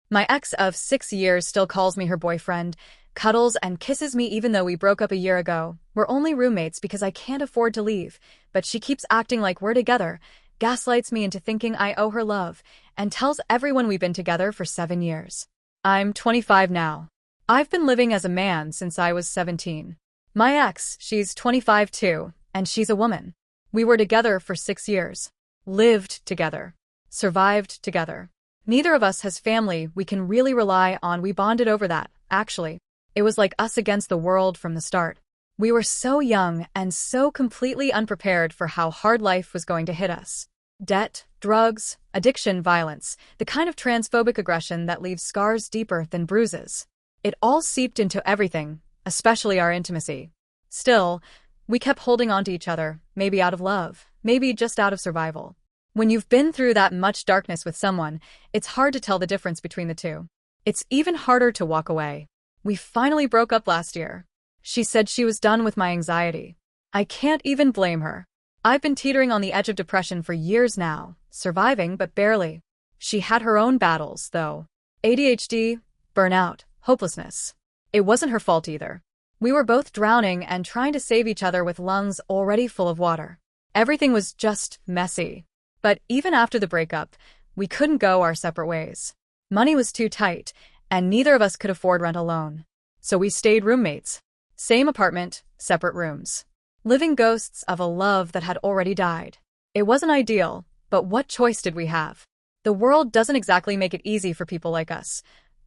My ex of 6 years still calls me her boyfriend, cuddles and kisses me even though we broke up a year ago. We're only roommates because I can't afford to leave, but she keeps acting like we're together, gaslights me into thinking I owe her love, and tells everyone we've been together for 7 years. I'm 25 now. I've been living as a man since I was 17. My ex, she's 25 too, and she's a woman. We were together for 6 years. Lived together. Survived together. Neither of us has family we can really rely on. We bonded over that, actually. It was like us against the world from the start. We were so young and so completely unprepared for how hard life was going to hit us. Debt, drugs, addiction, violence, the kind of transphobic aggression that leaves scars deeper than bruises. It all seeped into everything, especially our intimacy. Still, we kept holding on to each other, maybe out of love, maybe just out of survival. When you've been through that much darkness with someone, it's hard to tell the difference between the two. It's even harder to walk away. We finally broke up last year. She said she was done with my anxiety. I can't even blame her. I've been teetering on the edge of depression for years now, surviving but barely. She had her own battles, though. ADHD, burnout, hopelessness. It wasn't her fault either. We were both drowning and trying to save each other with lungs already full of water. Everything was just messy. But even after the breakup, we couldn't go our separate ways. Money was too tight, and neither of us could afford rent alone. So we stayed roommates. Same apartment, separate rooms. Living ghosts of a love that had already died. It wasn't ideal, but what choice did we have? The world doesn't exactly make it easy for people like us.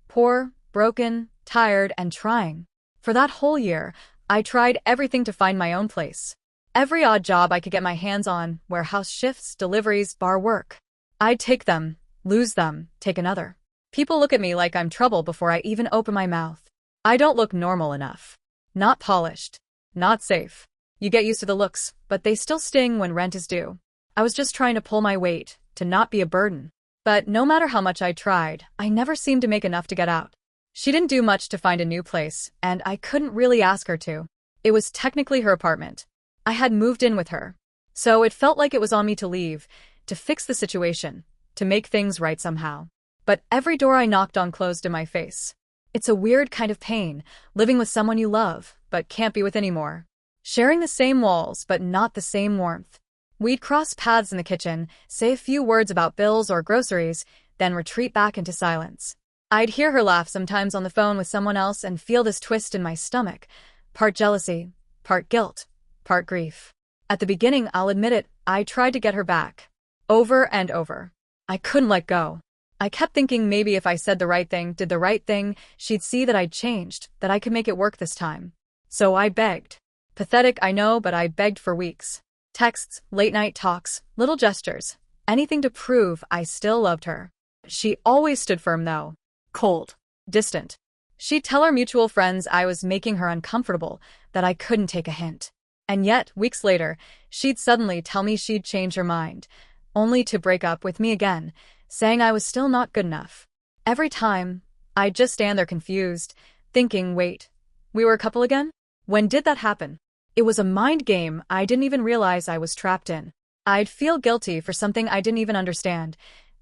Poor, broken, tired, and trying. For that whole year, I tried everything to find my own place. Every odd job I could get my hands on, warehouse shifts, deliveries, bar work. I'd take them, lose them, take another. People look at me like I'm trouble before I even open my mouth. I don't look normal enough. Not polished. Not safe. You get used to the looks, but they still sting when rent is due. I was just trying to pull my weight, to not be a burden. But no matter how much I tried, I never seemed to make enough to get out. She didn't do much to find a new place, and I couldn't really ask her to. It was technically her apartment. I had moved in with her. So it felt like it was on me to leave, to fix the situation, to make things right somehow. But every door I knocked on closed in my face. It's a weird kind of pain, living with someone you love, but can't be with anymore. Sharing the same walls, but not the same warmth. We'd cross paths in the kitchen, say a few words about bills or groceries, then retreat back into silence. I'd hear her laugh sometimes on the phone with someone else and feel this twist in my stomach. Part jealousy, part guilt. Part grief. At the beginning, I'll admit it, I tried to get her back. Over and over. I couldn't let go. I kept thinking maybe if I said the right thing, did the right thing, she'd see that I'd changed, that I could make it work this time. So I begged. Pathetic, I know, but I begged for weeks. Texts, late-night talks, little gestures. Anything to prove I still loved her. She always stood firm though. Cold. Distant. She'd tell our mutual friends I was making her uncomfortable, that I couldn't take a hint. And yet, weeks later, she'd suddenly tell me she'd changed her mind, only to break up with me again, saying I was still not good enough. Every time, I'd just stand there confused, thinking, wait, we were a couple again? When did that happen? It was a mind game I didn't even realize I was trapped in. I'd feel guilty for something I didn't even understand.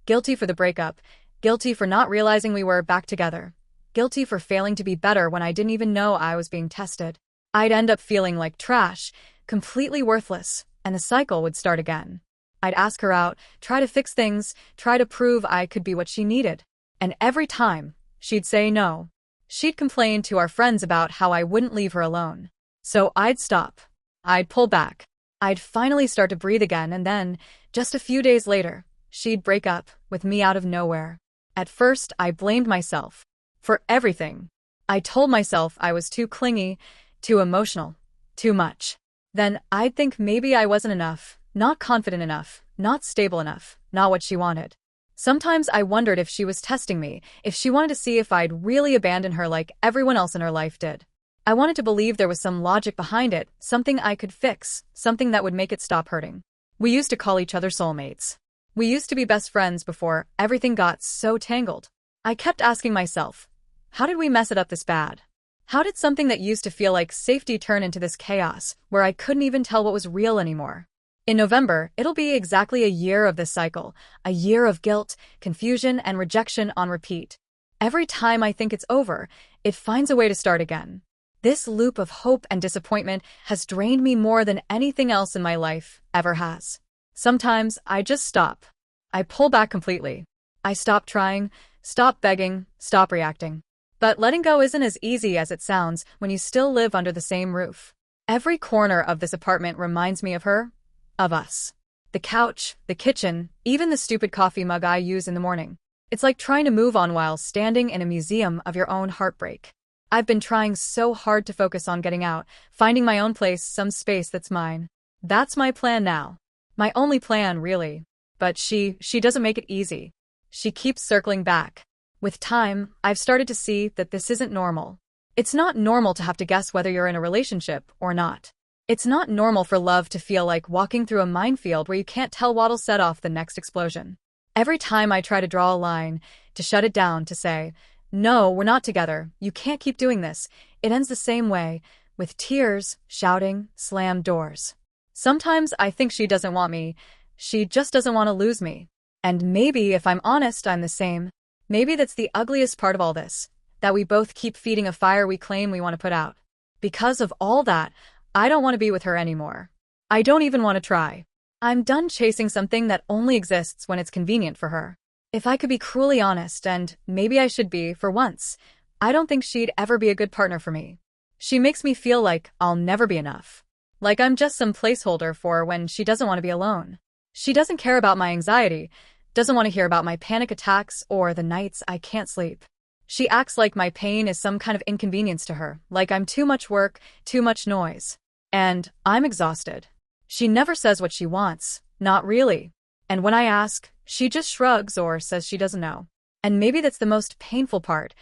Guilty for the breakup. Guilty for not realizing we were back together. Guilty for failing to be better when I didn't even know I was being tested. I'd end up feeling like trash, completely worthless, and the cycle would start again. I'd ask her out, try to fix things, try to prove I could be what she needed. And every time, she'd say no. She'd complain to our friends about how I wouldn't leave her alone. So I'd stop. I'd pull back. I'd finally start to breathe again, and then, just a few days later, she'd break up with me out of nowhere. At first, I blamed myself for everything. I told myself I was too clingy, too emotional, too much. Then I'd think maybe I wasn't enough, not confident enough, not stable enough, not what she wanted. Sometimes I wondered if she was testing me, if she wanted to see if I'd really abandon her like everyone else in her life did. I wanted to believe there was some logic behind it, something I could fix, something that would make it stop hurting. We used to call each other soulmates. We used to be best friends before everything got so tangled. I kept asking myself, how did we mess it up this bad? How did something that used to feel like safety turn into this chaos, where I couldn't even tell what was real anymore? In November, it'll be exactly a year of this cycle, a year of guilt, confusion, and rejection on repeat. Every time I think it's over, it finds a way to start again. This loop of hope and disappointment has drained me more than anything else in my life ever has. Sometimes I just stop. I pull back completely. I stop trying, stop begging, stop reacting. But letting go isn't as easy as it sounds when you still live under the same roof. Every corner of this apartment reminds me of her, of us. The couch, the kitchen, even the stupid coffee mug I use in the morning. It's like trying to move on while standing in a museum of your own heartbreak. I've been trying so hard to focus on getting out, finding my own place, some space that's mine. That's my plan now. My only plan, really. But she doesn't make it easy. She keeps circling back. With time, I've started to see that this isn't normal. It's not normal to have to guess whether you're in a relationship or not. It's not normal for love to feel like walking through a minefield where you can't tell what'll set off the next explosion. Every time I try to draw a line, to shut it down, to say, no, we're not together, you can't keep doing this, it ends the same way, with tears, shouting, slammed doors. Sometimes I think she doesn't want me, she just doesn't want to lose me. And maybe, if I'm honest, I'm the same. Maybe that's the ugliest part of all this, that we both keep feeding a fire we claim we want to put out. Because of all that, I don't want to be with her anymore. I don't even want to try. I'm done chasing something that only exists when it's convenient for her. If I could be cruelly honest, and maybe I should be for once, I don't think she'd ever be a good partner for me. She makes me feel like I'll never be enough. Like I'm just some placeholder for when she doesn't want to be alone. She doesn't care about my anxiety, doesn't want to hear about my panic attacks or the nights I can't sleep. She acts like my pain is some kind of inconvenience to her, like I'm too much work, too much noise. And I'm exhausted. She never says what she wants, not really. And when I ask, she just shrugs or says she doesn't know. And maybe that's the most painful part,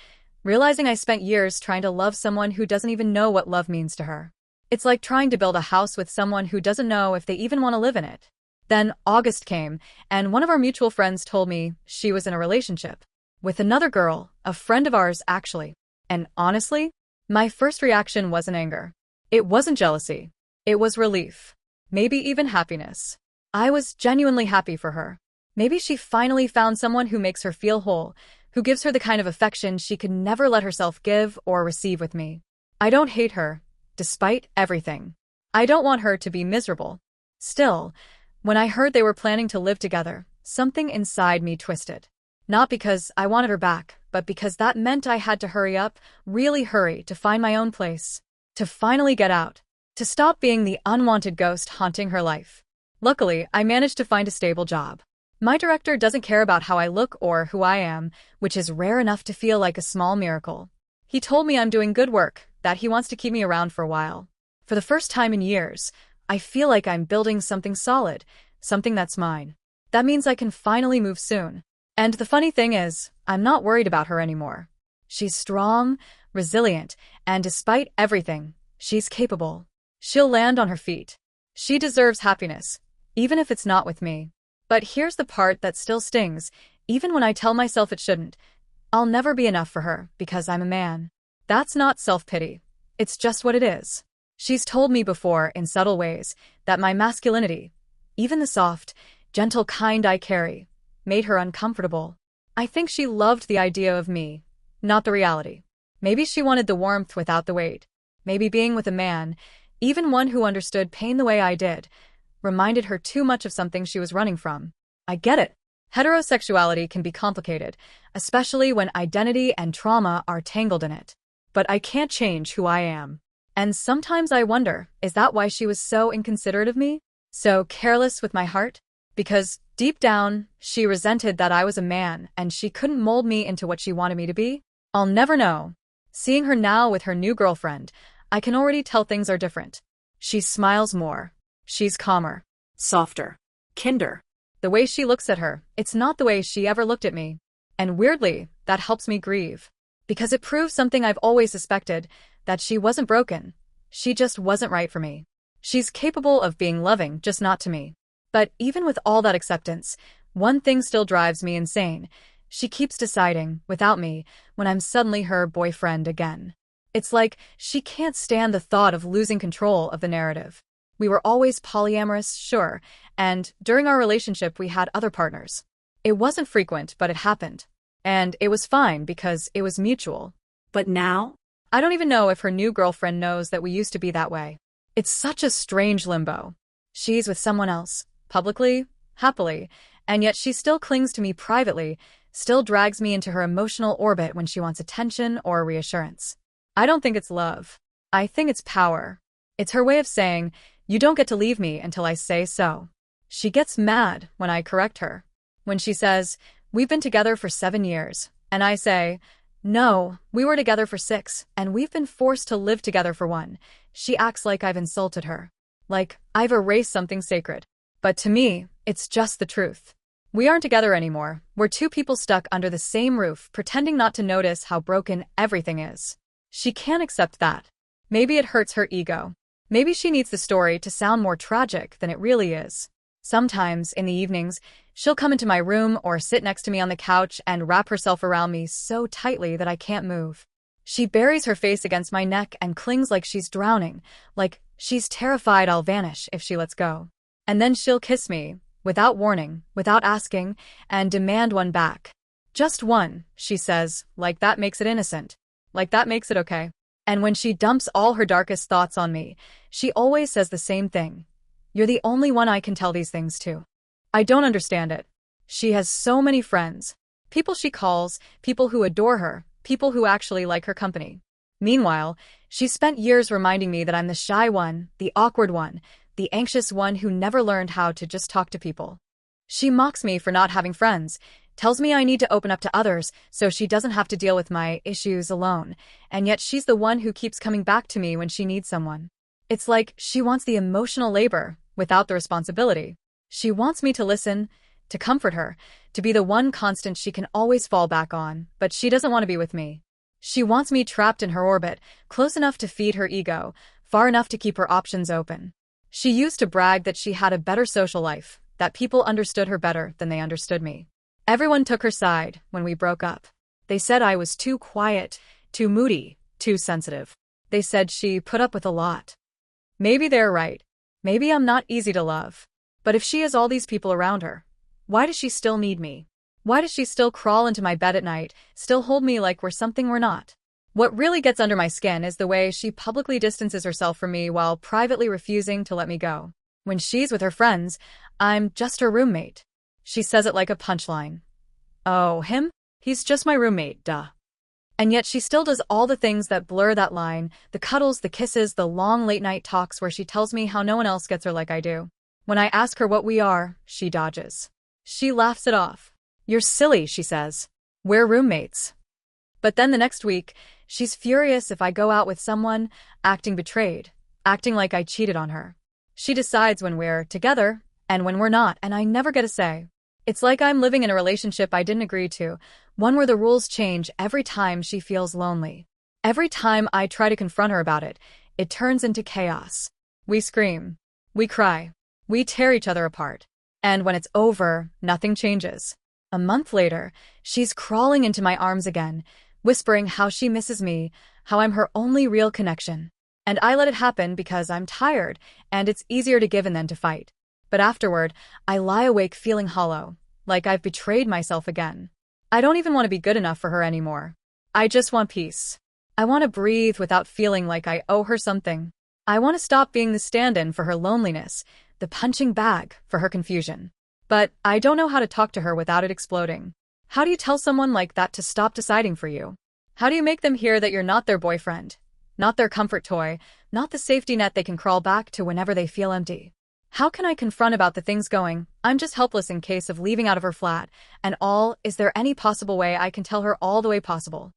realizing I spent years trying to love someone who doesn't even know what love means to her. It's like trying to build a house with someone who doesn't know if they even want to live in it. Then August came, and one of our mutual friends told me she was in a relationship. With another girl, a friend of ours actually. And honestly, my first reaction wasn't anger. It wasn't jealousy. It was relief. Maybe even happiness. I was genuinely happy for her. Maybe she finally found someone who makes her feel whole, who gives her the kind of affection she could never let herself give or receive with me. I don't hate her, despite everything. I don't want her to be miserable. Still, when I heard they were planning to live together, something inside me twisted. Not because I wanted her back, but because that meant I had to hurry up, really hurry, to find my own place. To finally get out. To stop being the unwanted ghost haunting her life. Luckily, I managed to find a stable job. My director doesn't care about how I look or who I am, which is rare enough to feel like a small miracle. He told me I'm doing good work, that he wants to keep me around for a while. For the first time in years, I feel like I'm building something solid, something that's mine. That means I can finally move soon. And the funny thing is, I'm not worried about her anymore. She's strong, resilient, and despite everything, she's capable. She'll land on her feet. She deserves happiness, even if it's not with me. But here's the part that still stings, even when I tell myself it shouldn't. I'll never be enough for her because I'm a man. That's not self-pity. It's just what it is. She's told me before, in subtle ways, that my masculinity, even the soft, gentle kind I carry, made her uncomfortable. I think she loved the idea of me, not the reality. Maybe she wanted the warmth without the weight. Maybe being with a man, even one who understood pain the way I did, reminded her too much of something she was running from. I get it. Heterosexuality can be complicated, especially when identity and trauma are tangled in it. But I can't change who I am. And sometimes I wonder, is that why she was so inconsiderate of me? So careless with my heart? Because, deep down, she resented that I was a man and she couldn't mold me into what she wanted me to be? I'll never know. Seeing her now with her new girlfriend, I can already tell things are different. She smiles more. She's calmer, softer, kinder. The way she looks at her, it's not the way she ever looked at me. And weirdly, that helps me grieve. Because it proves something I've always suspected, that she wasn't broken. She just wasn't right for me. She's capable of being loving, just not to me. But even with all that acceptance, one thing still drives me insane. She keeps deciding, without me, when I'm suddenly her boyfriend again. It's like she can't stand the thought of losing control of the narrative. We were always polyamorous, sure, and during our relationship we had other partners. It wasn't frequent, but it happened. And it was fine because it was mutual. But now? I don't even know if her new girlfriend knows that we used to be that way. It's such a strange limbo. She's with someone else, publicly, happily, and yet she still clings to me privately, still drags me into her emotional orbit when she wants attention or reassurance. I don't think it's love. I think it's power. It's her way of saying, you don't get to leave me until I say so. She gets mad when I correct her. When she says, we've been together for 7 years, and I say, no, we were together for 6, and we've been forced to live together for 1, she acts like I've insulted her. Like I've erased something sacred. But to me, it's just the truth. We aren't together anymore. We're two people stuck under the same roof, pretending not to notice how broken everything is. She can't accept that. Maybe it hurts her ego. Maybe she needs the story to sound more tragic than it really is. Sometimes, in the evenings, she'll come into my room or sit next to me on the couch and wrap herself around me so tightly that I can't move. She buries her face against my neck and clings like she's drowning, like she's terrified I'll vanish if she lets go. And then she'll kiss me, without warning, without asking, and demand one back. Just one, she says, like that makes it innocent. Like that makes it okay. And when she dumps all her darkest thoughts on me, she always says the same thing. You're the only one I can tell these things to. I don't understand it. She has so many friends. People she calls, people who adore her, people who actually like her company. Meanwhile, she's spent years reminding me that I'm the shy one, the awkward one, the anxious one who never learned how to just talk to people. She mocks me for not having friends, tells me I need to open up to others so she doesn't have to deal with my issues alone, and yet she's the one who keeps coming back to me when she needs someone. It's like she wants the emotional labor without the responsibility. She wants me to listen, to comfort her, to be the one constant she can always fall back on, but she doesn't want to be with me. She wants me trapped in her orbit, close enough to feed her ego, far enough to keep her options open. She used to brag that she had a better social life, that people understood her better than they understood me. Everyone took her side when we broke up. They said I was too quiet, too moody, too sensitive. They said she put up with a lot. Maybe they're right. Maybe I'm not easy to love. But if she has all these people around her, why does she still need me? Why does she still crawl into my bed at night, still hold me like we're something we're not? What really gets under my skin is the way she publicly distances herself from me while privately refusing to let me go. When she's with her friends, I'm just her roommate. She says it like a punchline. Oh, him? He's just my roommate, duh. And yet she still does all the things that blur that line, the cuddles, the kisses, the long late-night talks where she tells me how no one else gets her like I do. When I ask her what we are, she dodges. She laughs it off. You're silly, she says. We're roommates. But then the next week, she's furious if I go out with someone, acting betrayed, acting like I cheated on her. She decides when we're together and when we're not, and I never get a say. It's like I'm living in a relationship I didn't agree to, one where the rules change every time she feels lonely. Every time I try to confront her about it, it turns into chaos. We scream. We cry. We tear each other apart. And when it's over, nothing changes. A month later, she's crawling into my arms again, whispering how she misses me, how I'm her only real connection. And I let it happen because I'm tired, and it's easier to give in than to fight. But afterward, I lie awake feeling hollow, like I've betrayed myself again. I don't even want to be good enough for her anymore. I just want peace. I want to breathe without feeling like I owe her something. I want to stop being the stand-in for her loneliness, the punching bag for her confusion. But I don't know how to talk to her without it exploding. How do you tell someone like that to stop deciding for you? How do you make them hear that you're not their boyfriend, not their comfort toy, not the safety net they can crawl back to whenever they feel empty? How can I confront about the things going, I'm just helpless in case of leaving out of her flat, and all, is there any possible way I can tell her all the way possible?